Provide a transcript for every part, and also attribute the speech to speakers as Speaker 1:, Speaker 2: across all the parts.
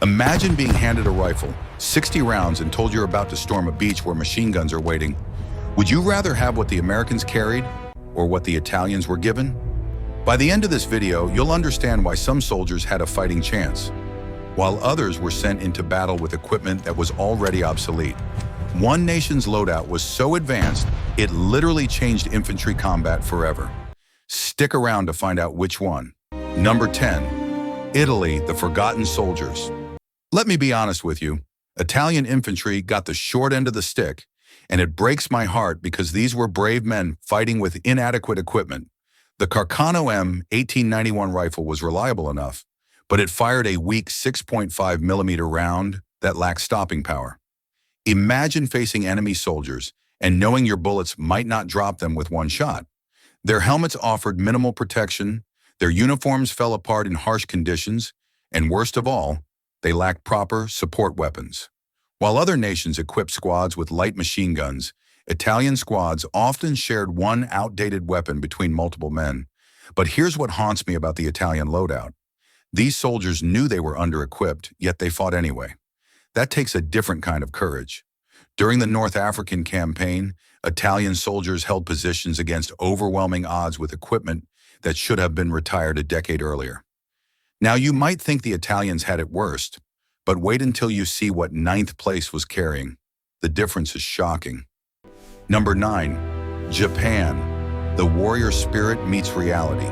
Speaker 1: Imagine being handed a rifle, 60 rounds, and told you're about to storm a beach where machine guns are waiting. Would you rather have what the Americans carried or what the Italians were given? By the end of this video, you'll understand why some soldiers had a fighting chance, while others were sent into battle with equipment that was already obsolete. One nation's loadout was so advanced, it literally changed infantry combat forever. Stick around to find out which one. Number 10. Italy, the forgotten soldiers. Let me be honest with you. Italian infantry got the short end of the stick, and it breaks my heart because these were brave men fighting with inadequate equipment. The Carcano M 1891 rifle was reliable enough, but it fired a weak 6.5mm round that lacked stopping power. Imagine facing enemy soldiers and knowing your bullets might not drop them with one shot. Their helmets offered minimal protection, their uniforms fell apart in harsh conditions, and worst of all, they lacked proper support weapons. While other nations equipped squads with light machine guns, Italian squads often shared one outdated weapon between multiple men. But here's what haunts me about the Italian loadout. These soldiers knew they were under-equipped, yet they fought anyway. That takes a different kind of courage. During the North African campaign, Italian soldiers held positions against overwhelming odds with equipment that should have been retired a decade earlier. Now, you might think the Italians had it worst, but wait until you see what 9th place was carrying. The difference is shocking. Number 9. Japan. The warrior spirit meets reality.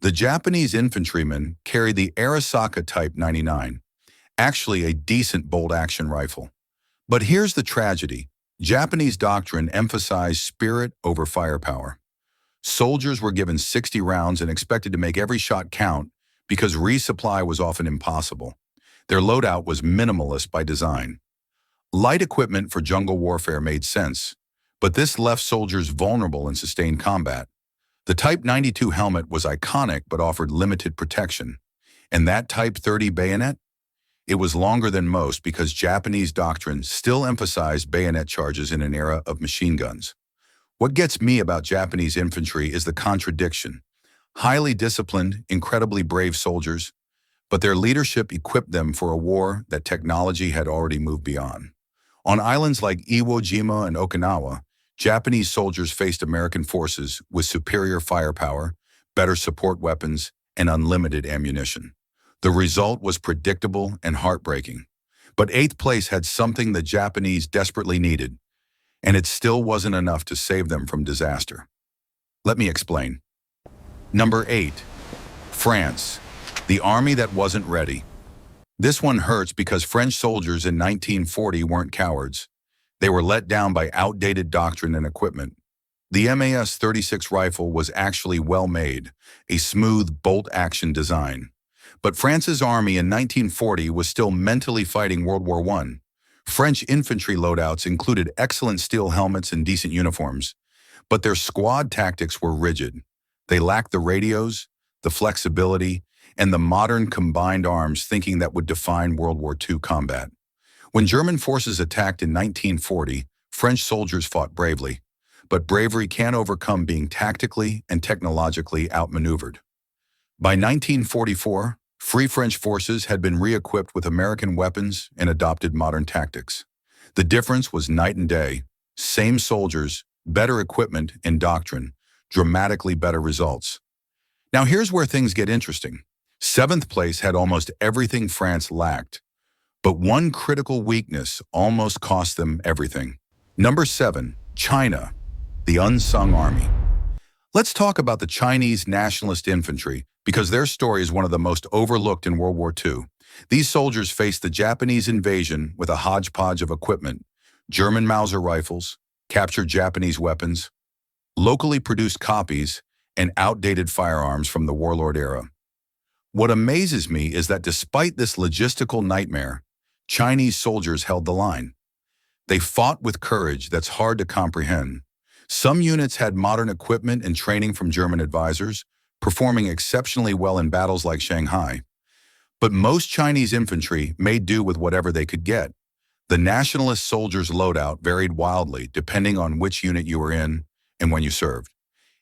Speaker 1: The Japanese infantrymen carried the Arisaka Type 99, actually a decent bolt-action rifle. But here's the tragedy. Japanese doctrine emphasized spirit over firepower. Soldiers were given 60 rounds and expected to make every shot count because resupply was often impossible. Their loadout was minimalist by design. Light equipment for jungle warfare made sense, but this left soldiers vulnerable in sustained combat. The Type 92 helmet was iconic but offered limited protection. And that Type 30 bayonet? It was longer than most because Japanese doctrine still emphasized bayonet charges in an era of machine guns. What gets me about Japanese infantry is the contradiction. Highly disciplined, incredibly brave soldiers, but their leadership equipped them for a war that technology had already moved beyond. On islands like Iwo Jima and Okinawa, Japanese soldiers faced American forces with superior firepower, better support weapons, and unlimited ammunition. The result was predictable and heartbreaking. But 8th place had something the Japanese desperately needed, and it still wasn't enough to save them from disaster. Let me explain. Number 8. France. The army that wasn't ready. This one hurts because French soldiers in 1940 weren't cowards. They were let down by outdated doctrine and equipment. The MAS 36 rifle was actually well made, a smooth bolt-action design. But France's army in 1940 was still mentally fighting World War I. French infantry loadouts included excellent steel helmets and decent uniforms, but their squad tactics were rigid. They lacked the radios, the flexibility, and the modern combined arms thinking that would define World War II combat. When German forces attacked in 1940, French soldiers fought bravely, but bravery can't overcome being tactically and technologically outmaneuvered. By 1944, Free French forces had been re-equipped with American weapons and adopted modern tactics. The difference was night and day. Same soldiers, better equipment and doctrine, dramatically better results. Now here's where things get interesting. 7th place had almost everything France lacked, but one critical weakness almost cost them everything. Number 7, China, the unsung army. Let's talk about the Chinese nationalist infantry because their story is one of the most overlooked in World War II. These soldiers faced the Japanese invasion with a hodgepodge of equipment: German Mauser rifles, captured Japanese weapons, locally produced copies, and outdated firearms from the warlord era. What amazes me is that despite this logistical nightmare, Chinese soldiers held the line. They fought with courage that's hard to comprehend. Some units had modern equipment and training from German advisors, performing exceptionally well in battles like Shanghai. But most Chinese infantry made do with whatever they could get. The nationalist soldiers' loadout varied wildly depending on which unit you were in and when you served.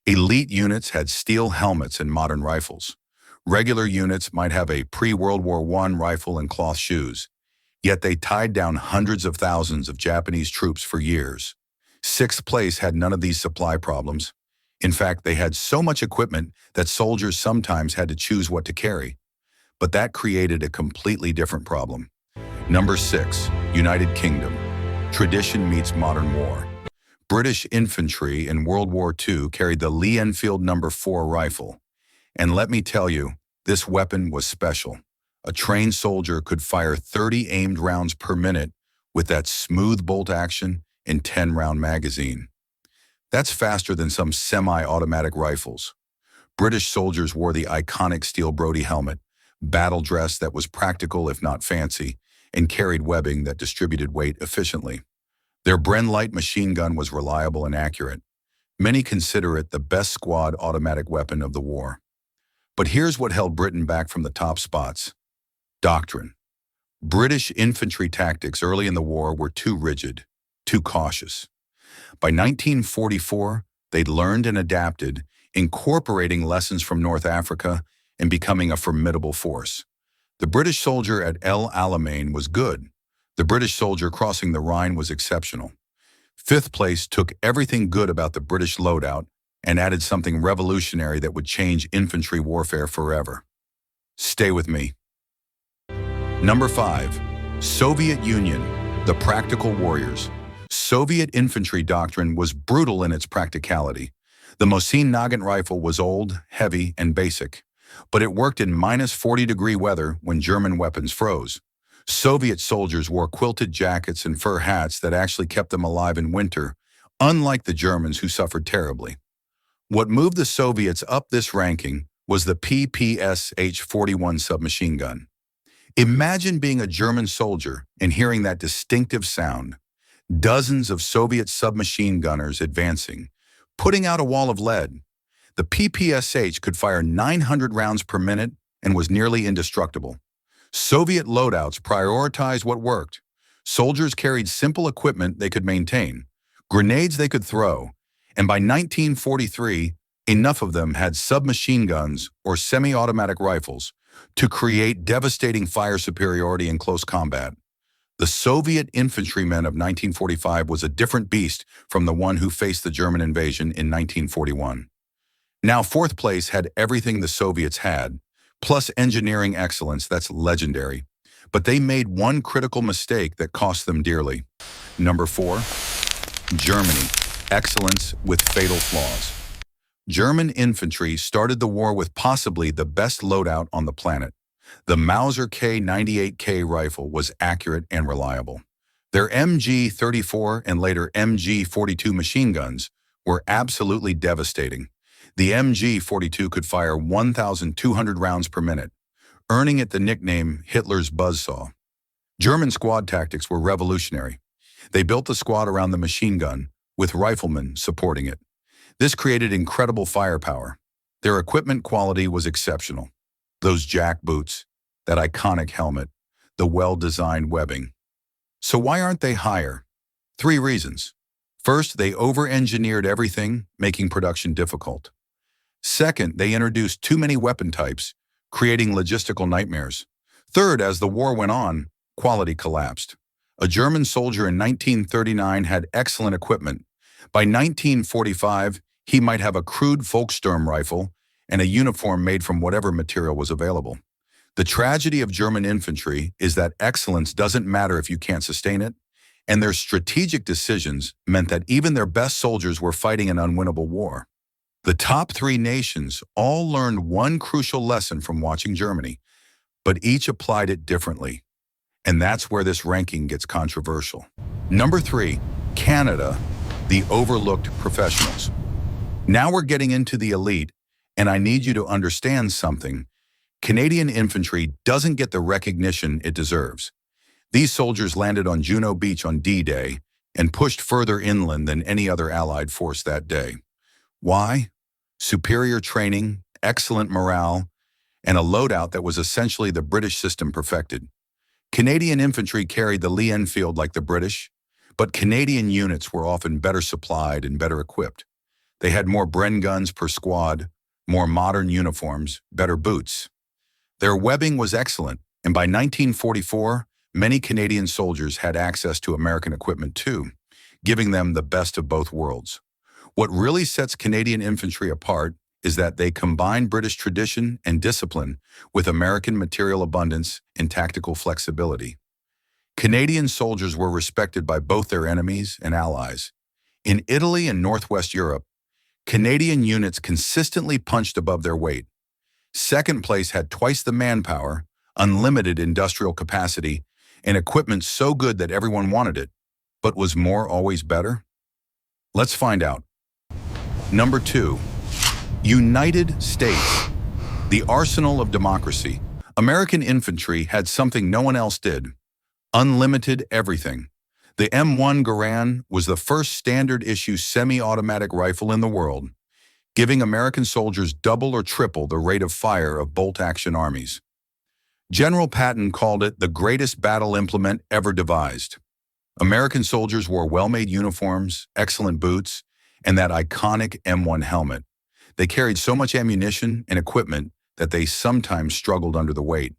Speaker 1: Elite units had steel helmets and modern rifles. Regular units might have a pre-World War I rifle and cloth shoes, yet they tied down hundreds of thousands of Japanese troops for years. Sixth place had none of these supply problems. In fact, they had so much equipment that soldiers sometimes had to choose what to carry. But that created a completely different problem. Number 6, United Kingdom. Tradition meets modern war. British infantry in World War II carried the Lee Enfield No. 4 rifle. And let me tell you, this weapon was special. A trained soldier could fire 30 aimed rounds per minute with that smooth bolt action in 10-round magazine. That's faster than some semi-automatic rifles. British soldiers wore the iconic steel Brodie helmet, battle dress that was practical if not fancy, and carried webbing that distributed weight efficiently. Their Bren light machine gun was reliable and accurate. Many consider it the best squad automatic weapon of the war. But here's what held Britain back from the top spots. Doctrine. British infantry tactics early in the war were too rigid, too cautious. By 1944, they'd learned and adapted, incorporating lessons from North Africa and becoming a formidable force. The British soldier at El Alamein was good. The British soldier crossing the Rhine was exceptional. Fifth place took everything good about the British loadout and added something revolutionary that would change infantry warfare forever. Stay with me. Number 5, Soviet Union, the practical warriors. Soviet infantry doctrine was brutal in its practicality. The Mosin Nagant rifle was old, heavy, and basic, but it worked in -40-degree weather when German weapons froze. Soviet soldiers wore quilted jackets and fur hats that actually kept them alive in winter, unlike the Germans who suffered terribly. What moved the Soviets up this ranking was the PPSH-41 submachine gun. Imagine being a German soldier and hearing that distinctive sound. Dozens of Soviet submachine gunners advancing, putting out a wall of lead. The PPSH could fire 900 rounds per minute and was nearly indestructible. Soviet loadouts prioritized what worked. Soldiers carried simple equipment they could maintain, grenades they could throw, and by 1943, enough of them had submachine guns or semi-automatic rifles to create devastating fire superiority in close combat. The Soviet infantryman of 1945 was a different beast from the one who faced the German invasion in 1941. Now, fourth place had everything the Soviets had, plus engineering excellence that's legendary. But they made one critical mistake that cost them dearly. Number 4, Germany, excellence with fatal flaws. German infantry started the war with possibly the best loadout on the planet. The Mauser K98K rifle was accurate and reliable. Their MG-34 and later MG-42 machine guns were absolutely devastating. The MG-42 could fire 1,200 rounds per minute, earning it the nickname Hitler's buzzsaw. German squad tactics were revolutionary. They built the squad around the machine gun, with riflemen supporting it. This created incredible firepower. Their equipment quality was exceptional. Those jack boots, that iconic helmet, the well-designed webbing. So why aren't they higher? 3 reasons. First, they over-engineered everything, making production difficult. Second, they introduced too many weapon types, creating logistical nightmares. Third, as the war went on, quality collapsed. A German soldier in 1939 had excellent equipment. By 1945, he might have a crude Volkssturm rifle and a uniform made from whatever material was available. The tragedy of German infantry is that excellence doesn't matter if you can't sustain it, and their strategic decisions meant that even their best soldiers were fighting an unwinnable war. The top 3 nations all learned one crucial lesson from watching Germany, but each applied it differently. And that's where this ranking gets controversial. Number 3, Canada, the overlooked professionals. Now we're getting into the elite, and I need you to understand something. Canadian infantry doesn't get the recognition it deserves. These soldiers landed on Juno Beach on D-Day and pushed further inland than any other Allied force that day. Why? Superior training, excellent morale, and a loadout that was essentially the British system perfected. Canadian infantry carried the Lee Enfield like the British, but Canadian units were often better supplied and better equipped. They had more Bren guns per squad, more modern uniforms, better boots. Their webbing was excellent, and by 1944, many Canadian soldiers had access to American equipment too, giving them the best of both worlds. What really sets Canadian infantry apart is that they combine British tradition and discipline with American material abundance and tactical flexibility. Canadian soldiers were respected by both their enemies and allies. In Italy and Northwest Europe, Canadian units consistently punched above their weight. Second place had twice the manpower, unlimited industrial capacity, and equipment so good that everyone wanted it. But was more always better? Let's find out. Number 2. United States. The arsenal of democracy. American infantry had something no one else did. Unlimited everything. The M1 Garand was the first standard-issue semi-automatic rifle in the world, giving American soldiers double or triple the rate of fire of bolt-action armies. General Patton called it the greatest battle implement ever devised. American soldiers wore well-made uniforms, excellent boots, and that iconic M1 helmet. They carried so much ammunition and equipment that they sometimes struggled under the weight.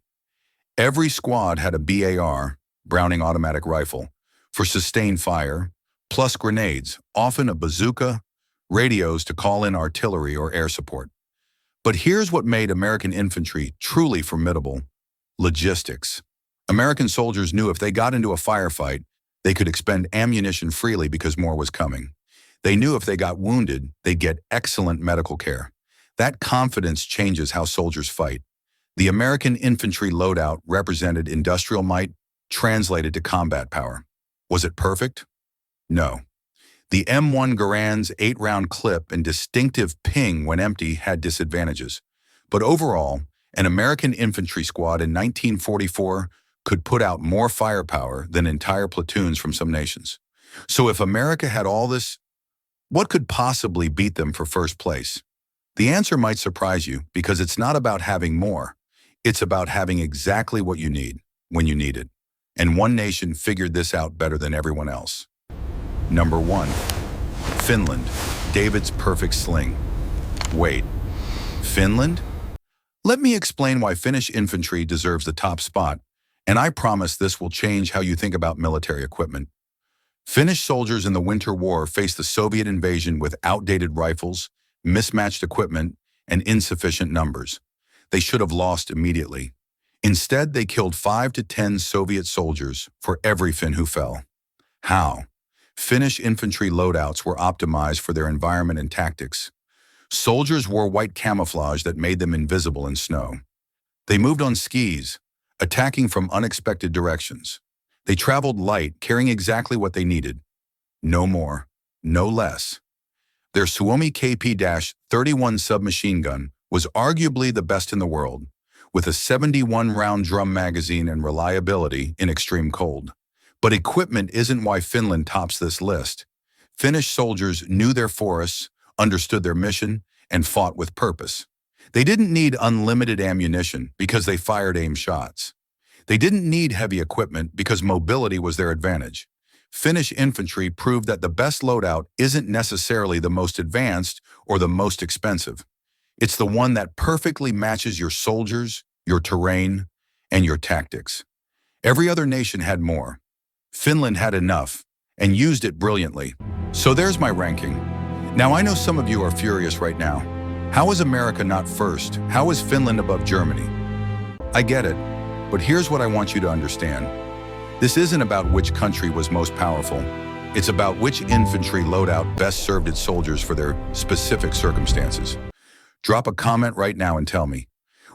Speaker 1: Every squad had a BAR, Browning automatic rifle, for sustained fire, plus grenades, often a bazooka, radios to call in artillery or air support. But here's what made American infantry truly formidable: logistics. American soldiers knew if they got into a firefight, they could expend ammunition freely because more was coming. They knew if they got wounded, they'd get excellent medical care. That confidence changes how soldiers fight. The American infantry loadout represented industrial might translated to combat power. Was it perfect? No. The M1 Garand's 8-round clip and distinctive ping when empty had disadvantages. But overall, an American infantry squad in 1944 could put out more firepower than entire platoons from some nations. So if America had all this, what could possibly beat them for first place? The answer might surprise you, because it's not about having more. It's about having exactly what you need, when you need it. And one nation figured this out better than everyone else. Number 1. Finland. David's perfect sling. Wait, Finland? Let me explain why Finnish infantry deserves the top spot, and I promise this will change how you think about military equipment. Finnish soldiers in the Winter War faced the Soviet invasion with outdated rifles, mismatched equipment, and insufficient numbers. They should have lost immediately. Instead, they killed 5 to 10 Soviet soldiers for every Finn who fell. How? Finnish infantry loadouts were optimized for their environment and tactics. Soldiers wore white camouflage that made them invisible in snow. They moved on skis, attacking from unexpected directions. They traveled light, carrying exactly what they needed. No more, no less. Their Suomi KP-31 submachine gun was arguably the best in the world, with a 71-round drum magazine and reliability in extreme cold. But equipment isn't why Finland tops this list. Finnish soldiers knew their forests, understood their mission, and fought with purpose. They didn't need unlimited ammunition because they fired aim shots. They didn't need heavy equipment because mobility was their advantage. Finnish infantry proved that the best loadout isn't necessarily the most advanced or the most expensive. It's the one that perfectly matches your soldiers, your terrain, and your tactics. Every other nation had more. Finland had enough and used it brilliantly. So there's my ranking. Now I know some of you are furious right now. How is America not first? How is Finland above Germany? I get it, but here's what I want you to understand. This isn't about which country was most powerful. It's about which infantry loadout best served its soldiers for their specific circumstances. Drop a comment right now and tell me,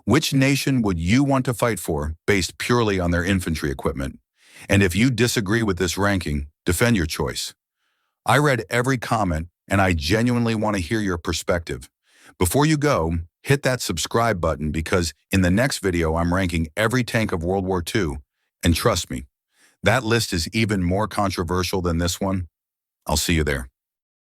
Speaker 1: which nation would you want to fight for based purely on their infantry equipment? And if you disagree with this ranking, defend your choice. I read every comment, and I genuinely want to hear your perspective. Before you go, hit that subscribe button, because in the next video I'm ranking every tank of World War II, and trust me, that list is even more controversial than this one. I'll see you there.